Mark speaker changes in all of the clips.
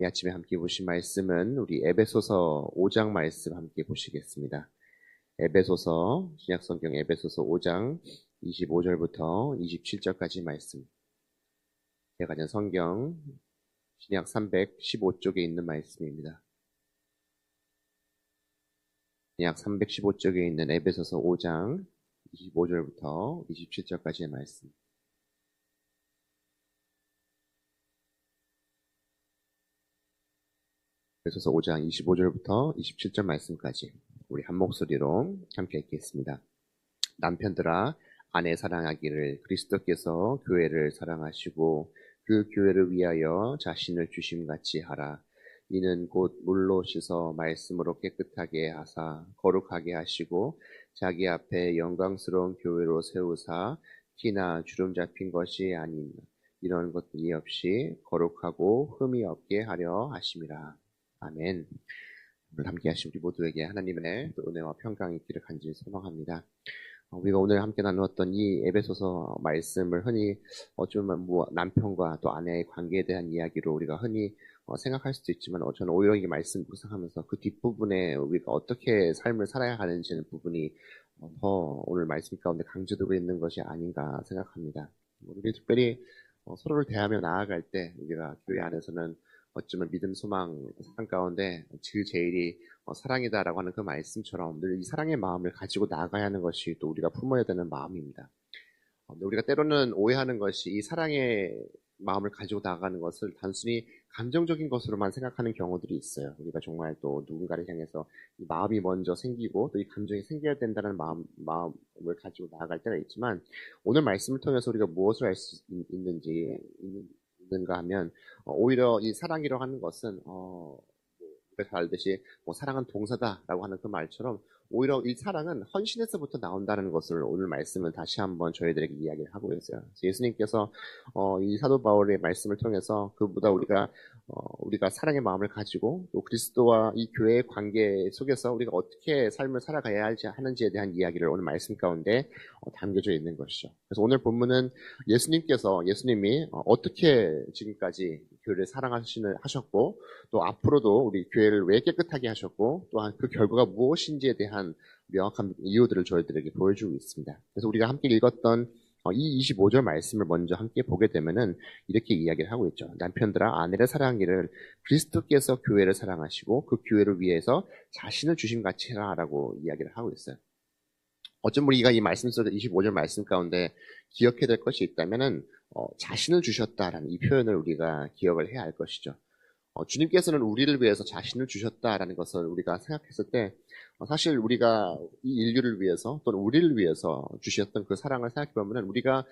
Speaker 1: 이 아침에 함께 보신 말씀은 우리 에베소서 5장 말씀 함께 보시겠습니다. 에베소서, 신약성경 에베소서 5장 25절부터 27절까지 말씀. 제가 가진 성경 신약 315쪽에 있는 말씀입니다. 신약 315쪽에 있는 에베소서 5장 25절부터 27절까지의 말씀. 에베소서 5장 25절부터 27절 말씀까지 우리 한 목소리로 함께 읽겠습니다. 남편들아, 아내 사랑하기를 그리스도께서 교회를 사랑하시고 그 교회를 위하여 자신을 주심같이 하라. 이는 곧 물로 씻어 말씀으로 깨끗하게 하사 거룩하게 하시고 자기 앞에 영광스러운 교회로 세우사 티나 주름 잡힌 것이 아닌 이런 것들이 없이 거룩하고 흠이 없게 하려 하심이라. 아멘. 오늘 함께 하신 우리 모두에게 하나님의 은혜와 평강이 있기를 간절히 소망합니다. 우리가 오늘 함께 나누었던 이 에베소서 말씀을 흔히 어쩌면 남편과 또 아내의 관계에 대한 이야기로 우리가 흔히 생각할 수도 있지만 저는 오히려 이 말씀 묵상하면서 그 뒷부분에 우리가 어떻게 삶을 살아야 하는지는 부분이 더 오늘 말씀 가운데 강조되고 있는 것이 아닌가 생각합니다. 우리 특별히 서로를 대하며 나아갈 때 우리가 교회 안에서는 어쩌면 믿음, 소망, 삶 가운데 제일이 사랑이다라고 하는 그 말씀처럼 늘 이 사랑의 마음을 가지고 나아가야 하는 것이 또 우리가 품어야 되는 마음입니다. 우리가 때로는 오해하는 것이 이 사랑의 마음을 가지고 나아가는 것을 단순히 감정적인 것으로만 생각하는 경우들이 있어요. 우리가 정말 또 누군가를 향해서 이 마음이 먼저 생기고 또 이 감정이 생겨야 된다는 마음을 가지고 나아갈 때가 있지만 오늘 말씀을 통해서 우리가 무엇을 알 수 있는가 하면 오히려 이 사랑이라고 하는 것은 우리가 잘 알듯이 사랑은 동사다라고 하는 그 말처럼 오히려 이 사랑은 헌신에서부터 나온다는 것을 오늘 말씀은 다시 한번 저희들에게 이야기를 하고 있어요. 예수님께서 이 사도 바울의 말씀을 통해서 그보다 우리가 사랑의 마음을 가지고 또 그리스도와 이 교회의 관계 속에서 우리가 어떻게 삶을 살아가야 하는지에 대한 이야기를 오늘 말씀 가운데 담겨져 있는 것이죠. 그래서 오늘 본문은 예수님이 어떻게 지금까지 교회를 사랑하셨고 또 앞으로도 우리 교회를 왜 깨끗하게 하셨고 또한 그 결과가 무엇인지에 대한 명확한 이유들을 저희들에게 보여주고 있습니다. 그래서 우리가 함께 읽었던 이 25절 말씀을 먼저 함께 보게 되면은 이렇게 이야기를 하고 있죠. 남편들아, 아내를 사랑하기를 그리스도께서 교회를 사랑하시고 그 교회를 위해서 자신을 주심같이 해라라고 이야기를 하고 있어요. 어쩜 우리가 이 말씀 속에 25절 말씀 가운데 기억해야 될 것이 있다면은 자신을 주셨다라는 이 표현을 우리가 기억을 해야 할 것이죠. 주님께서는 우리를 위해서 자신을 주셨다라는 것을 우리가 생각했을 때 사실 우리가 이 인류를 위해서 또는 우리를 위해서 주셨던 그 사랑을 생각해 보면 우리가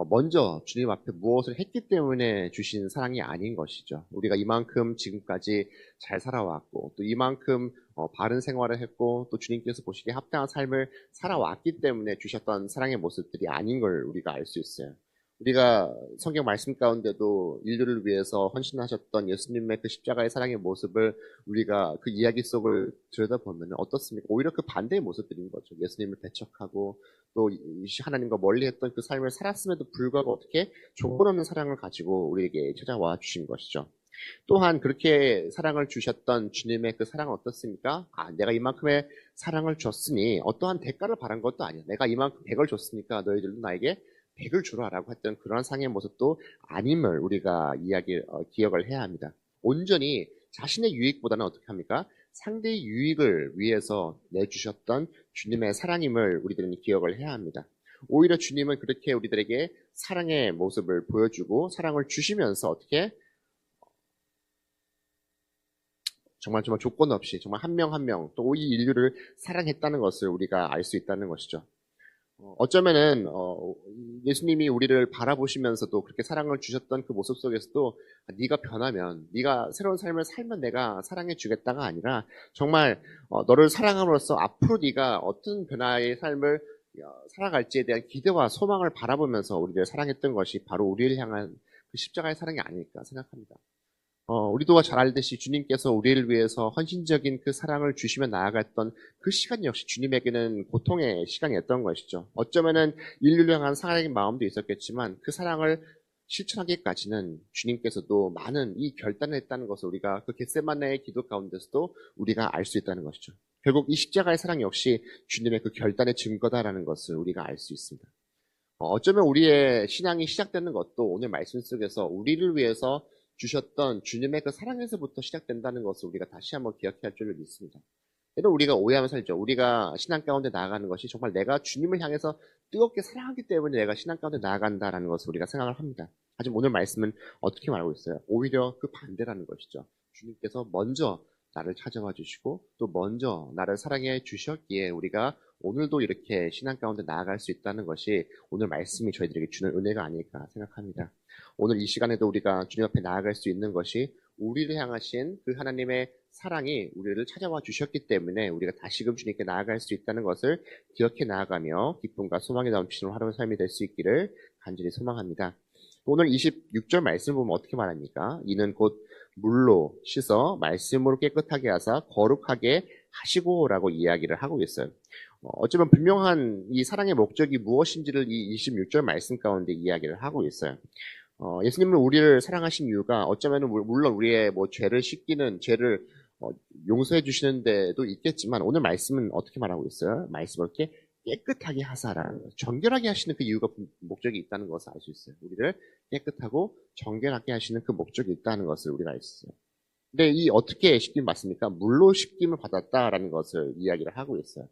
Speaker 1: 먼저 주님 앞에 무엇을 했기 때문에 주신 사랑이 아닌 것이죠. 우리가 이만큼 지금까지 잘 살아왔고 또 이만큼 바른 생활을 했고 또 주님께서 보시기에 합당한 삶을 살아왔기 때문에 주셨던 사랑의 모습들이 아닌 걸 우리가 알 수 있어요. 우리가 성경 말씀 가운데도 인류를 위해서 헌신하셨던 예수님의 그 십자가의 사랑의 모습을 우리가 그 이야기 속을 들여다보면 어떻습니까? 오히려 그 반대의 모습들인 거죠. 예수님을 배척하고 또 하나님과 멀리했던 그 삶을 살았음에도 불구하고 어떻게 조건 없는 사랑을 가지고 우리에게 찾아와 주신 것이죠. 또한 그렇게 사랑을 주셨던 주님의 그 사랑은 어떻습니까? 내가 이만큼의 사랑을 줬으니 어떠한 대가를 바란 것도 아니야. 내가 이만큼 100을 줬으니까 너희들도 나에게 100을 주라라고 했던 그런 상의 모습도 아님을 우리가 기억을 해야 합니다. 온전히 자신의 유익보다는 어떻게 합니까? 상대의 유익을 위해서 내주셨던 주님의 사랑임을 우리들은 기억을 해야 합니다. 오히려 주님은 그렇게 우리들에게 사랑의 모습을 보여주고 사랑을 주시면서 어떻게 정말 조건 없이 정말 한 명 한 명 또 이 인류를 사랑했다는 것을 우리가 알 수 있다는 것이죠. 어쩌면은 예수님이 우리를 바라보시면서도 그렇게 사랑을 주셨던 그 모습 속에서도 네가 변하면 네가 새로운 삶을 살면 내가 사랑해 주겠다가 아니라 정말 너를 사랑함으로써 앞으로 네가 어떤 변화의 삶을 살아갈지에 대한 기대와 소망을 바라보면서 우리를 사랑했던 것이 바로 우리를 향한 그 십자가의 사랑이 아닐까 생각합니다. 우리도 잘 알듯이 주님께서 우리를 위해서 헌신적인 그 사랑을 주시며 나아갔던 그 시간 역시 주님에게는 고통의 시간이었던 것이죠. 어쩌면은 인류를 향한 사랑의 마음도 있었겠지만 그 사랑을 실천하기까지는 주님께서도 많은 이 결단을 했다는 것을 우리가 그 겟세마네의 기도 가운데서도 우리가 알 수 있다는 것이죠. 결국 이 십자가의 사랑 역시 주님의 그 결단의 증거다라는 것을 우리가 알 수 있습니다. 어쩌면 우리의 신앙이 시작되는 것도 오늘 말씀 속에서 우리를 위해서 주셨던 주님의 그 사랑에서부터 시작된다는 것을 우리가 다시 한번 기억해야 할 줄을 믿습니다. 때로 우리가 오해하면 살죠. 우리가 신앙 가운데 나아가는 것이 정말 내가 주님을 향해서 뜨겁게 사랑하기 때문에 내가 신앙 가운데 나아간다라는 것을 우리가 생각을 합니다. 하지만 오늘 말씀은 어떻게 말하고 있어요? 오히려 그 반대라는 것이죠. 주님께서 먼저 나를 찾아와 주시고 또 먼저 나를 사랑해 주셨기에 우리가 오늘도 이렇게 신앙 가운데 나아갈 수 있다는 것이 오늘 말씀이 저희들에게 주는 은혜가 아닐까 생각합니다. 오늘 이 시간에도 우리가 주님 앞에 나아갈 수 있는 것이 우리를 향하신 그 하나님의 사랑이 우리를 찾아와 주셨기 때문에 우리가 다시금 주님께 나아갈 수 있다는 것을 기억해 나아가며 기쁨과 소망이 넘치는 하루의 삶이 될 수 있기를 간절히 소망합니다. 오늘 26절 말씀을 보면 어떻게 말합니까? 이는 곧 물로 씻어 말씀으로 깨끗하게 하사 거룩하게 하시고라고 이야기를 하고 있어요. 어쩌면 분명한 이 사랑의 목적이 무엇인지를 이 26절 말씀 가운데 이야기를 하고 있어요. 예수님은 우리를 사랑하신 이유가 어쩌면 물론 우리의 뭐 죄를 씻기는 죄를 용서해 주시는 데도 있겠지만 오늘 말씀은 어떻게 말하고 있어요? 말씀을 이렇게 깨끗하게 하사라는 것, 정결하게 하시는 그 이유가 목적이 있다는 것을 알 수 있어요. 우리를 깨끗하고 정결하게 하시는 그 목적이 있다는 것을 우리가 알 수 있어요. 근데 이 어떻게 씻김 받습니까? 물로 씻김을 받았다라는 것을 이야기를 하고 있어요.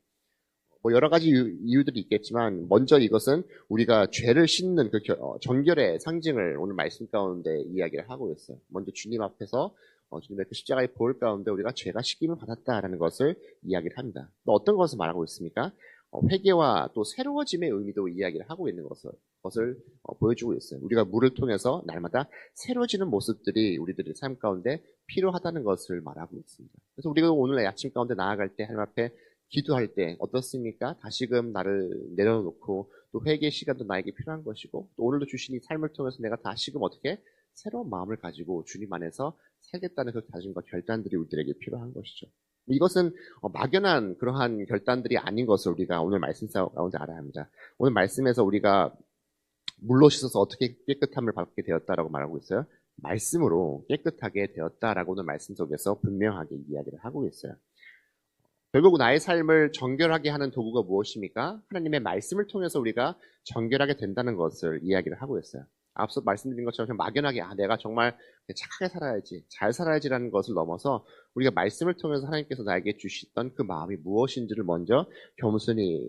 Speaker 1: 뭐 여러 가지 이유들이 있겠지만 먼저 이것은 우리가 죄를 씻는 그 정결의 상징을 오늘 말씀 가운데 이야기를 하고 있어요. 먼저 주님 앞에서 주님의 그 십자가의 보혈 가운데 우리가 죄가 씻김을 받았다라는 것을 이야기를 합니다. 또 어떤 것을 말하고 있습니까? 회개와 또 새로워짐의 의미도 이야기를 하고 있는 것을 보여주고 있어요. 우리가 물을 통해서 날마다 새로워지는 모습들이 우리들의 삶 가운데 필요하다는 것을 말하고 있습니다. 그래서 우리가 오늘 아침 가운데 나아갈 때 하나님 앞에 기도할 때 어떻습니까? 다시금 나를 내려놓고 또 회개의 시간도 나에게 필요한 것이고 또 오늘도 주신 이 삶을 통해서 내가 다시금 어떻게 새로운 마음을 가지고 주님 안에서 살겠다는 그 다짐과 결단들이 우리들에게 필요한 것이죠. 이것은 막연한 그러한 결단들이 아닌 것을 우리가 오늘 말씀 가운데 알아야 합니다. 오늘 말씀에서 우리가 물로 씻어서 어떻게 깨끗함을 받게 되었다라고 말하고 있어요. 말씀으로 깨끗하게 되었다라고 오늘 말씀 속에서 분명하게 이야기를 하고 있어요. 결국 나의 삶을 정결하게 하는 도구가 무엇입니까? 하나님의 말씀을 통해서 우리가 정결하게 된다는 것을 이야기를 하고 있어요. 앞서 말씀드린 것처럼 막연하게 내가 정말 착하게 살아야지, 잘 살아야지라는 것을 넘어서 우리가 말씀을 통해서 하나님께서 나에게 주시던 그 마음이 무엇인지를 먼저 겸손히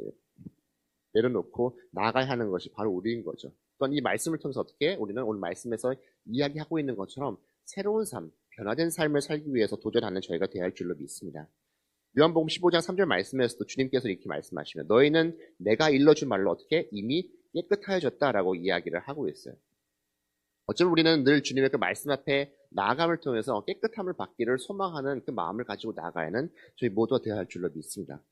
Speaker 1: 내려놓고 나아가야 하는 것이 바로 우리인 거죠. 또한 이 말씀을 통해서 어떻게 우리는 오늘 말씀에서 이야기하고 있는 것처럼 새로운 삶, 변화된 삶을 살기 위해서 도전하는 저희가 되어야 할 줄로 믿습니다. 요한복음 15장 3절 말씀에서도 주님께서 이렇게 말씀하시면 너희는 내가 일러준 말로 어떻게 이미 깨끗하여졌다라고 이야기를 하고 있어요. 어쩌면 우리는 늘 주님의 그 말씀 앞에 나아감을 통해서 깨끗함을 받기를 소망하는 그 마음을 가지고 나아가야 하는 저희 모두가 되어야 할 줄로 믿습니다.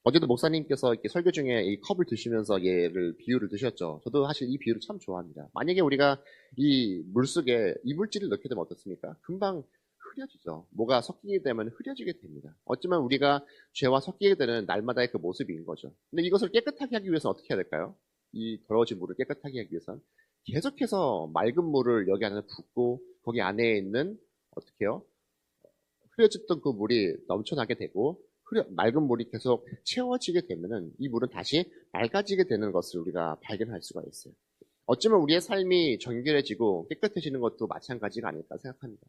Speaker 1: 어제도 목사님께서 이렇게 설교 중에 이 컵을 드시면서 비유를 드셨죠. 저도 사실 이 비유를 참 좋아합니다. 만약에 우리가 이 물속에 이물질을 넣게 되면 어떻습니까? 금방 흐려지죠. 뭐가 섞이게 되면 흐려지게 됩니다. 어쩌면 우리가 죄와 섞이게 되는 날마다의 그 모습인 거죠. 근데 이것을 깨끗하게 하기 위해서는 어떻게 해야 될까요? 이 더러워진 물을 깨끗하게 하기 위해서는 계속해서 맑은 물을 여기 안에 붓고 거기 안에 있는 어떻게 해요? 흐려졌던 그 물이 넘쳐나게 되고 맑은 물이 계속 채워지게 되면은 이 물은 다시 맑아지게 되는 것을 우리가 발견할 수가 있어요. 어쩌면 우리의 삶이 정결해지고 깨끗해지는 것도 마찬가지가 아닐까 생각합니다.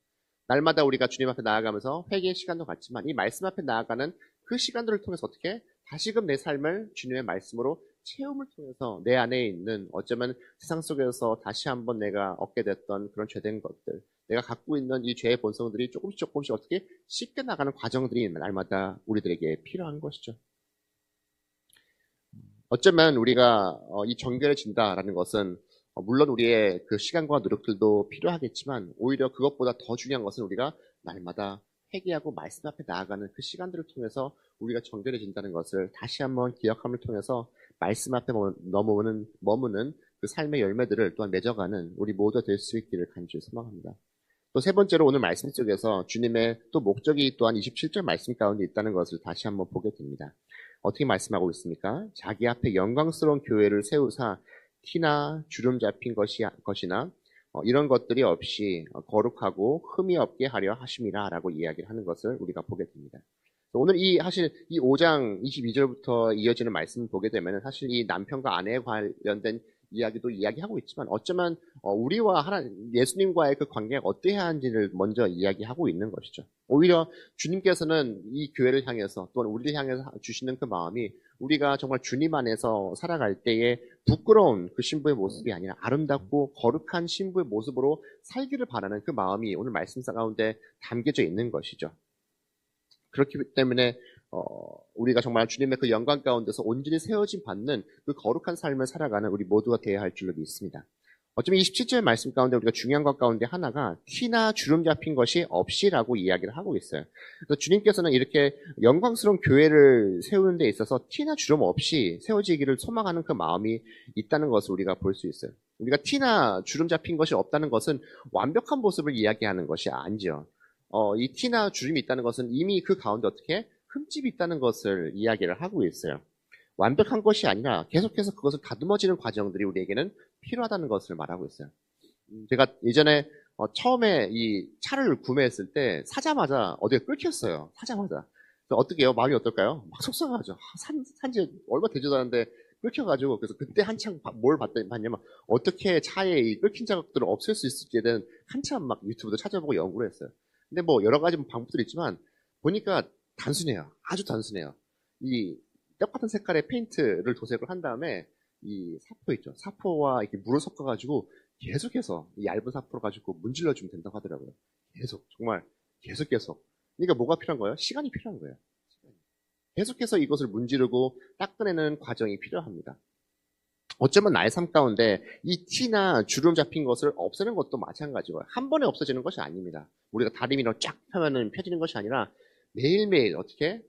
Speaker 1: 날마다 우리가 주님 앞에 나아가면서 회개의 시간도 같지만 이 말씀 앞에 나아가는 그 시간들을 통해서 어떻게 다시금 내 삶을 주님의 말씀으로 체험을 통해서 내 안에 있는 어쩌면 세상 속에서 다시 한번 내가 얻게 됐던 그런 죄된 것들, 내가 갖고 있는 이 죄의 본성들이 조금씩 어떻게 씻겨 나가는 과정들이 날마다 우리들에게 필요한 것이죠. 어쩌면 우리가 이 정결해진다라는 것은 물론 우리의 그 시간과 노력들도 필요하겠지만 오히려 그것보다 더 중요한 것은 우리가 날마다 회개하고 말씀 앞에 나아가는 그 시간들을 통해서 우리가 정결해진다는 것을 다시 한번 기억함을 통해서 말씀 앞에 머무는 그 삶의 열매들을 또한 맺어가는 우리 모두가 될 수 있기를 간절히 소망합니다. 또 세 번째로 오늘 말씀 속에서 주님의 또 목적이 또한 27절 말씀 가운데 있다는 것을 다시 한번 보게 됩니다. 어떻게 말씀하고 있습니까? 자기 앞에 영광스러운 교회를 세우사 티나 주름 잡힌 것이나 이런 것들이 없이 거룩하고 흠이 없게 하려 하심이라라고 이야기를 하는 것을 우리가 보게 됩니다. 오늘 사실 이 5장 22절부터 이어지는 말씀을 보게 되면 사실 이 남편과 아내에 관련된 이야기도 이야기하고 있지만 어쩌면 우리와 예수님과의 그 관계가 어떠해야 하는지를 먼저 이야기하고 있는 것이죠. 오히려 주님께서는 이 교회를 향해서 또는 우리를 향해서 주시는 그 마음이 우리가 정말 주님 안에서 살아갈 때에 부끄러운 그 신부의 모습이 아니라 아름답고 거룩한 신부의 모습으로 살기를 바라는 그 마음이 오늘 말씀 가운데 담겨져 있는 것이죠. 그렇기 때문에 우리가 정말 주님의 그 영광 가운데서 온전히 세워진 받는 그 거룩한 삶을 살아가는 우리 모두가 되어야 할 줄로 믿습니다. 어쩌면 27절 말씀 가운데 우리가 중요한 것 가운데 하나가 티나 주름 잡힌 것이 없이라고 이야기를 하고 있어요. 그래서 주님께서는 이렇게 영광스러운 교회를 세우는 데 있어서 티나 주름 없이 세워지기를 소망하는 그 마음이 있다는 것을 우리가 볼 수 있어요. 우리가 티나 주름 잡힌 것이 없다는 것은 완벽한 모습을 이야기하는 것이 아니죠. 이 티나 주름이 있다는 것은 이미 그 가운데 어떻게 흠집이 있다는 것을 이야기를 하고 있어요. 완벽한 것이 아니라 계속해서 그것을 다듬어지는 과정들이 우리에게는 필요하다는 것을 말하고 있어요. 제가 예전에 처음에 이 차를 구매했을 때 사자마자 어디에 끌켰어요. 사자마자. 어떻게 해요? 마음이 어떨까요? 막 속상하죠. 산지 얼마 되지도 않았는데 끌켜가지고 그래서 그때 한참 뭘 봤냐면 어떻게 차에 이 끌킨 자국들을 없앨 수 있을지에 대한 한참 막 유튜브도 찾아보고 연구를 했어요. 근데 뭐 여러 가지 방법들이 있지만 보니까 단순해요. 아주 단순해요. 이 똑같은 색깔의 페인트를 도색을 한 다음에 이 사포 있죠. 사포와 이렇게 물을 섞어가지고 계속해서 이 얇은 사포를 가지고 문질러주면 된다고 하더라고요. 정말 계속. 그러니까 뭐가 필요한 거예요? 시간이 필요한 거예요. 계속해서 이것을 문지르고 닦아내는 과정이 필요합니다. 어쩌면 나의 삶 가운데 이 티나 주름 잡힌 것을 없애는 것도 마찬가지고요. 한 번에 없어지는 것이 아닙니다. 우리가 다리미로 쫙 펴면은 펴지는 것이 아니라 매일매일 어떻게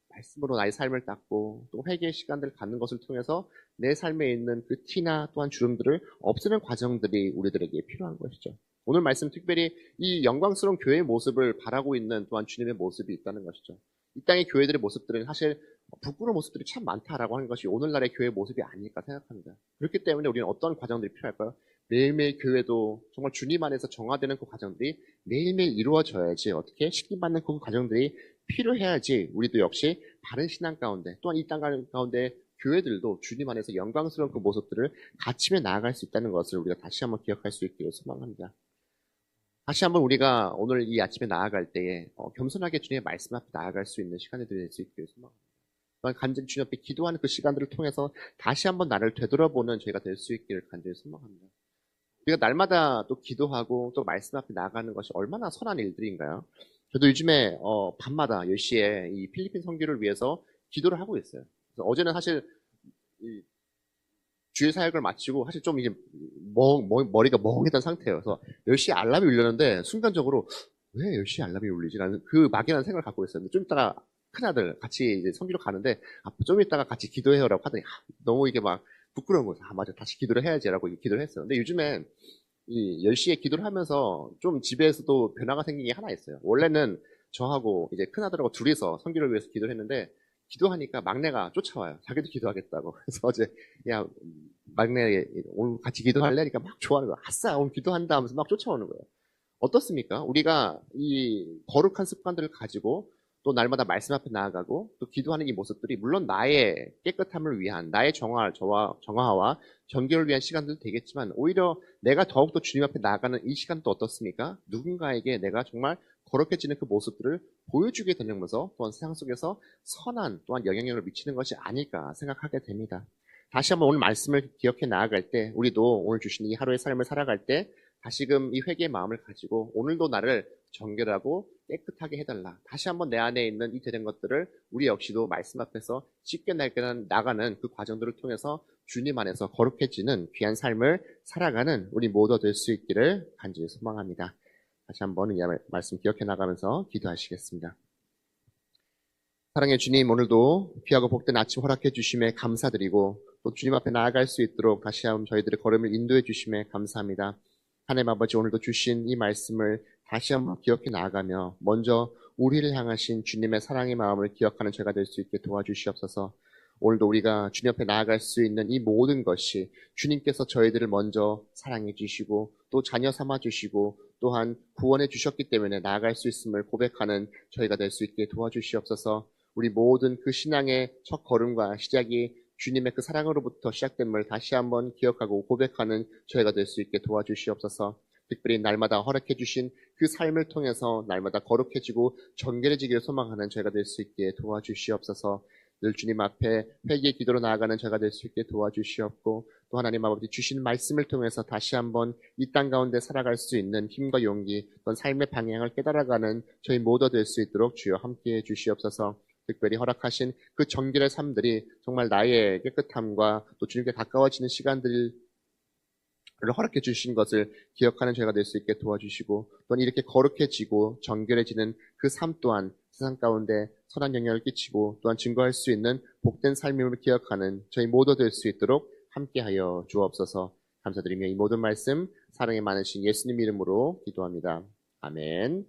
Speaker 1: 말씀으로 나의 삶을 닦고 또 회개의 시간들을 갖는 것을 통해서 내 삶에 있는 그 티나 또한 주름들을 없애는 과정들이 우리들에게 필요한 것이죠. 오늘 말씀 특별히 이 영광스러운 교회의 모습을 바라고 있는 또한 주님의 모습이 있다는 것이죠. 이 땅의 교회들의 모습들은 사실 부끄러운 모습들이 참 많다라고 하는 것이 오늘날의 교회의 모습이 아닐까 생각합니다. 그렇기 때문에 우리는 어떤 과정들이 필요할까요? 매일매일 교회도 정말 주님 안에서 정화되는 그 과정들이 매일매일 이루어져야지 어떻게 시킴받는 그 과정들이 필요해야지 우리도 역시 바른 신앙 가운데 또한 이 땅 가운데 교회들도 주님 안에서 영광스러운 그 모습들을 갖추며 나아갈 수 있다는 것을 우리가 다시 한번 기억할 수 있기를 소망합니다. 다시 한번 우리가 오늘 이 아침에 나아갈 때에 겸손하게 주님의 말씀 앞에 나아갈 수 있는 시간이 될 수 있기를 소망합니다. 또한 간절히 주님 앞에 기도하는 그 시간들을 통해서 다시 한번 나를 되돌아보는 저희가 될 수 있기를 간절히 소망합니다. 우리가 날마다 또 기도하고 또 말씀 앞에 나아가는 것이 얼마나 선한 일들인가요? 저도 요즘에 밤마다 10시에 이 필리핀 선교를 위해서 기도를 하고 있어요. 그래서 어제는 사실 이 주일 사역을 마치고 사실 좀 이제 머리가 멍했던 상태예요. 그래서 10시에 알람이 울렸는데 순간적으로 왜 10시에 알람이 울리지? 라는 그 막연한 생각을 갖고 있었는데 좀 이따가 큰아들 같이 이제 선교로 가는데 좀 이따가 같이 기도해요라고 하더니 너무 이게 막 부끄러운 거죠. 맞아. 다시 기도를 해야지라고 기도를 했어요. 근데 요즘엔 이 10시에 기도를 하면서 좀 집에서도 변화가 생긴 게 하나 있어요. 원래는 저하고 이제 큰아들하고 둘이서 선교를 위해서 기도를 했는데 기도하니까 막내가 쫓아와요. 자기도 기도하겠다고. 그래서 어제 야 막내 오늘 같이 기도할래니까 막 좋아하는 거야. 아싸 오늘 기도한다 하면서 막 쫓아오는 거예요. 어떻습니까? 우리가 이 거룩한 습관들을 가지고 또 날마다 말씀 앞에 나아가고 또 기도하는 이 모습들이 물론 나의 깨끗함을 위한 나의 정화와 정결을 위한 시간들도 되겠지만 오히려 내가 더욱더 주님 앞에 나아가는 이 시간도 어떻습니까? 누군가에게 내가 정말 거룩해지는 그 모습들을 보여주게 되면서 또한 세상 속에서 선한 또한 영향력을 미치는 것이 아닐까 생각하게 됩니다. 다시 한번 오늘 말씀을 기억해 나아갈 때 우리도 오늘 주신 이 하루의 삶을 살아갈 때 다시금 이 회개의 마음을 가지고 오늘도 나를 정결하고 깨끗하게 해달라. 다시 한번 내 안에 있는 이 되는 것들을 우리 역시도 말씀 앞에서 쉽게 나가는 그 과정들을 통해서 주님 안에서 거룩해지는 귀한 삶을 살아가는 우리 모두 될 수 있기를 간절히 소망합니다. 다시 한번 이 말씀 기억해 나가면서 기도하시겠습니다. 사랑의 주님, 오늘도 귀하고 복된 아침 허락해 주심에 감사드리고 또 주님 앞에 나아갈 수 있도록 다시 한번 저희들의 걸음을 인도해 주심에 감사합니다. 하나님 아버지, 오늘도 주신 이 말씀을 다시 한번 기억해 나아가며 먼저 우리를 향하신 주님의 사랑의 마음을 기억하는 죄가 될 수 있게 도와주시옵소서. 오늘도 우리가 주님 앞에 나아갈 수 있는 이 모든 것이 주님께서 저희들을 먼저 사랑해 주시고 또 자녀 삼아 주시고 또한 구원해 주셨기 때문에 나아갈 수 있음을 고백하는 저희가 될 수 있게 도와주시옵소서. 우리 모든 그 신앙의 첫 걸음과 시작이 주님의 그 사랑으로부터 시작됨을 다시 한번 기억하고 고백하는 저희가 될 수 있게 도와주시옵소서. 특별히 날마다 허락해 주신 그 삶을 통해서 날마다 거룩해지고 정결해지기를 소망하는 저희가 될 수 있게 도와주시옵소서. 늘 주님 앞에 회개의 기도로 나아가는 저희가 될 수 있게 도와주시옵고 또 하나님 아버지 주신 말씀을 통해서 다시 한번 이 땅 가운데 살아갈 수 있는 힘과 용기, 또한 삶의 방향을 깨달아가는 저희 모두 될 수 있도록 주여 함께해 주시옵소서. 특별히 허락하신 그 정결의 삶들이 정말 나의 깨끗함과 또 주님께 가까워지는 시간들을 허락해 주신 것을 기억하는 저희가 될 수 있게 도와주시고 또한 이렇게 거룩해지고 정결해지는 그 삶 또한 세상 가운데 선한 영향을 끼치고 또한 증거할 수 있는 복된 삶임을 기억하는 저희 모두 될 수 있도록 함께하여 주옵소서. 감사드리며 이 모든 말씀 사랑이 많으신 예수님 이름으로 기도합니다. 아멘.